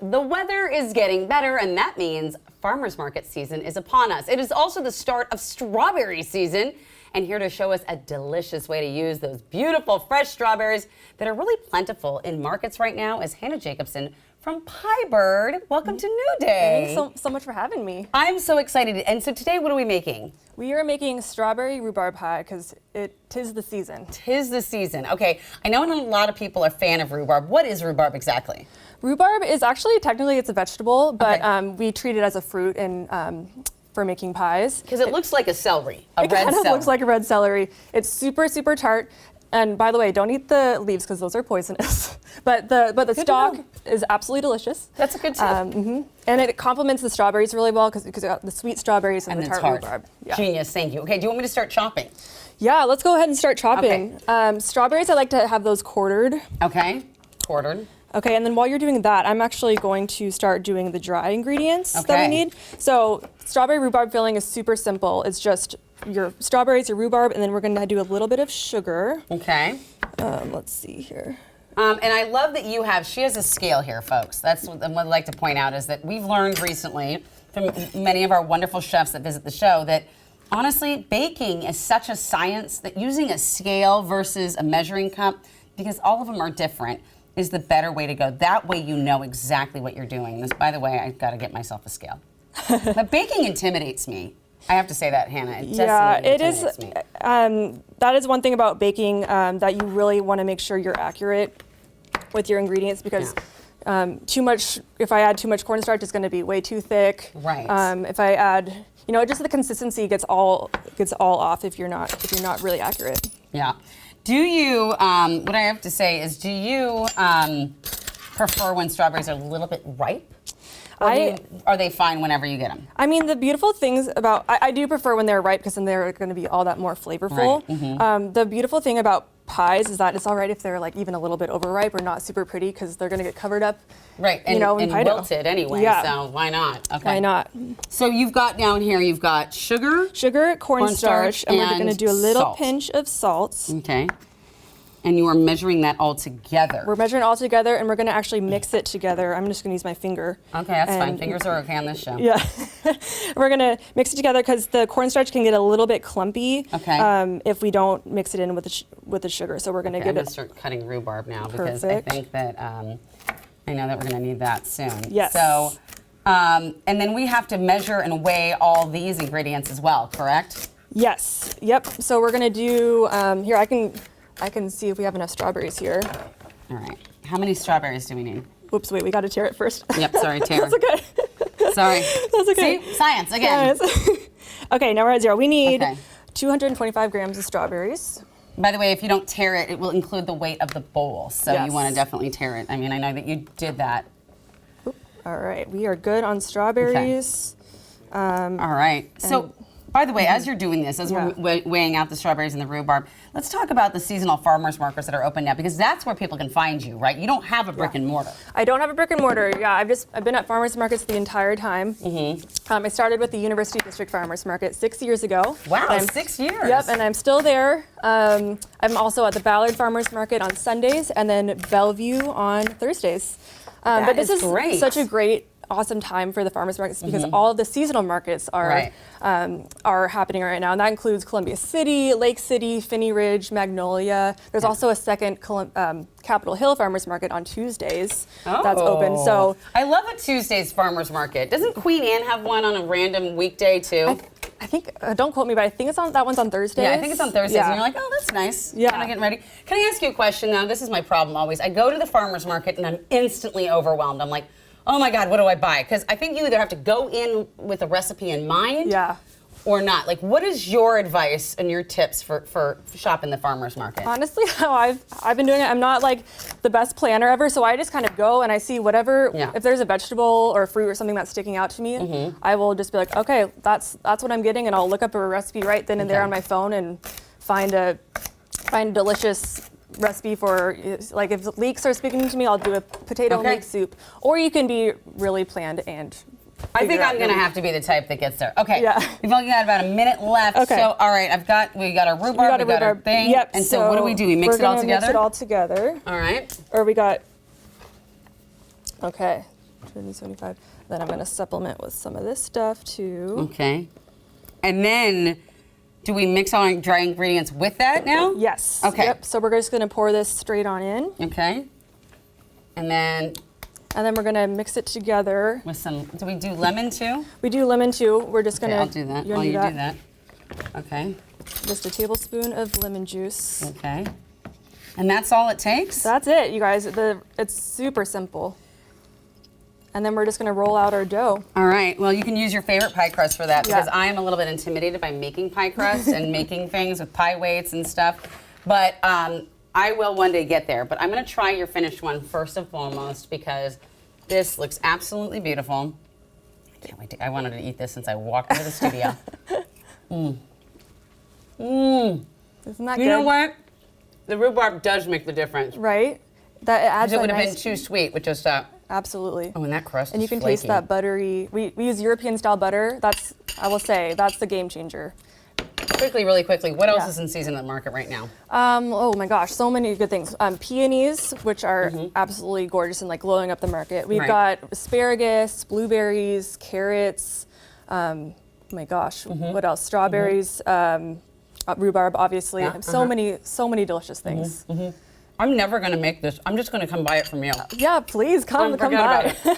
The weather is getting better, and that means farmers market season is upon us. It is also the start of strawberry season, and here to show us a delicious way to use those beautiful fresh strawberries that are really plentiful in markets right now is Hannah Jacobsen from Pie Bird. Welcome to New Day. Thanks so much for having me. I'm so excited. And so today, what are we making? We are making strawberry rhubarb pie because tis the season. Tis the season. Okay, I know a lot of people are a fan of rhubarb. What is rhubarb exactly? Rhubarb is actually, technically it's a vegetable, but Okay. We treat it as a fruit for making pies. Because it looks like a celery, a red It kind of celery. looks like a red celery. It's super, super tart. And by the way, don't eat the leaves because those are poisonous. but the stalk is absolutely delicious. That's a good tip. And it complements the strawberries really well because you got the sweet strawberries and the tart rhubarb. Yeah. Genius, thank you. Okay, do you want me to start chopping? Yeah, let's go ahead and start chopping. Okay. Strawberries, I like to have those quartered. Okay, quartered. Okay, and then while you're doing that, I'm actually going to start doing the dry ingredients that Okay. we need. So strawberry rhubarb filling is super simple. It's just your strawberries, your rhubarb, and then we're gonna do a little bit of sugar. Okay. Let's see here. And I love that she has a scale here, folks. That's what I'd like to point out is that we've learned recently from many of our wonderful chefs that visit the show that honestly, baking is such a science that using a scale versus a measuring cup, because all of them are different, is the better way to go. That way you know exactly what you're doing. This, by the way, I've got to get myself a scale. But baking intimidates me. I have to say that, Hannah. It intimidates me. That is one thing about baking that you really want to make sure you're accurate with your ingredients because if I add too much cornstarch, it's going to be way too thick. Right. If I add, just the consistency gets all off if you're not really accurate. Yeah. Do you, what I have to say is, do you prefer when strawberries are a little bit ripe? Or are they fine whenever you get them? I mean, the beautiful things about, I do prefer when they're ripe because then they're going to be all that more flavorful. Right. The beautiful thing about pies is that it's all right if they're like even a little bit overripe or not super pretty because they're going to get covered up. Right, and wilted anyway, so why not? Okay. Why not? So you've got down here, you've got sugar. Sugar, cornstarch, and we're going to do a little salt. pinch of salt. Okay. And you are measuring that all together. We're measuring it all together, and we're going to actually mix it together. I'm just going to use my finger. Okay, that's fine. Fingers are okay on this show. Yeah. We're going to mix it together because the cornstarch can get a little bit clumpy if we don't mix it in with the sugar. So we're going to I'm going to start cutting rhubarb now because I think that I know that we're going to need that soon. Yes. So, and then we have to measure and weigh all these ingredients as well, correct? Yes. Yep. So we're going to do here. I can see if we have enough strawberries here. All right. How many strawberries do we need? Whoops, wait, we got to tear it first. Yep, sorry, tear. That's okay. Sorry. That's okay. See? Science again. Okay, now we're at 0. We need 225 grams of strawberries. By the way, if you don't tear it, it will include the weight of the bowl. So you want to definitely tear it. I mean, I know that you did that. All right, we are good on strawberries. All right. So, by the way, as you're doing this, as we're weighing out the strawberries and the rhubarb, let's talk about the seasonal farmers markets that are open now, because that's where people can find you, right? You don't have a brick and mortar. I don't have a brick and mortar. Yeah, I've been at farmers markets the entire time. I started with the University District Farmers Market 6 years ago. Wow, 6 years. Yep, and I'm still there. I'm also at the Ballard Farmers Market on Sundays and then Bellevue on Thursdays. But this is great. Such a great, awesome time for the farmers markets because all of the seasonal markets are happening right now, and that includes Columbia City, Lake City, Finney Ridge, Magnolia. There's also a second Capitol Hill Farmers Market on Tuesdays that's open. So I love a Tuesdays farmers market. Doesn't Queen Anne have one on a random weekday too? I think don't quote me, but I think that one's on Thursdays. Yeah, I think it's on Thursdays, and you're like, oh, that's nice. Yeah. Kind of getting ready. Can I ask you a question though? This is my problem always. I go to the farmers market and I'm instantly overwhelmed. I'm like, oh my God, what do I buy? Because I think you either have to go in with a recipe in mind or not. Like, what is your advice and your tips for shopping the farmer's market? Honestly, how I've been doing it, I'm not like the best planner ever, so I just kind of go and I see whatever, if there's a vegetable or a fruit or something that's sticking out to me, I will just be like, okay, that's what I'm getting, and I'll look up a recipe right then and there on my phone and find a delicious recipe for, like, if leeks are speaking to me, I'll do a potato and leek soup. Or you can be really planned and I think I'm gonna have to be the type that gets there. Okay. Yeah. We've only got about a minute left. Okay. So all right, we got our rhubarb, we got our thing. Yep. And so what do we do? We mix it all together? Mix it all together. All right. Or we got. Okay. 275. Then I'm going to supplement with some of this stuff too. Okay. And then, do we mix our dry ingredients with that now? Yes. Okay. Yep. So we're just going to pour this straight on in. Okay. And then we're going to mix it together. with some, do we do lemon too? We do lemon too. We're just going to. I'll do that. You do that. Okay. Just a tablespoon of lemon juice. Okay. And that's all it takes? That's it, you guys. It's super simple. And then we're just going to roll out our dough. All right. Well, you can use your favorite pie crust for that because I am a little bit intimidated by making pie crust and making things with pie weights and stuff. But I will one day get there. But I'm going to try your finished one first and foremost because this looks absolutely beautiful. I can't wait I wanted to eat this since I walked into the studio. Isn't that good? You know what? The rhubarb does make the difference. Right? That it adds. It would have been too sweet with just that. Absolutely. Oh, and that crust and you is can flaky. taste that buttery. We use European style butter. I will say, that's the game changer. Really quickly, what else is in season at the market right now? Oh my gosh, so many good things. Peonies, which are absolutely gorgeous and like glowing up the market. We've got asparagus, blueberries, carrots. Oh my gosh, what else? Strawberries, rhubarb, obviously. So many delicious things. I'm never going to make this. I'm just going to come buy it from you. Yeah, please come Forget by. about it.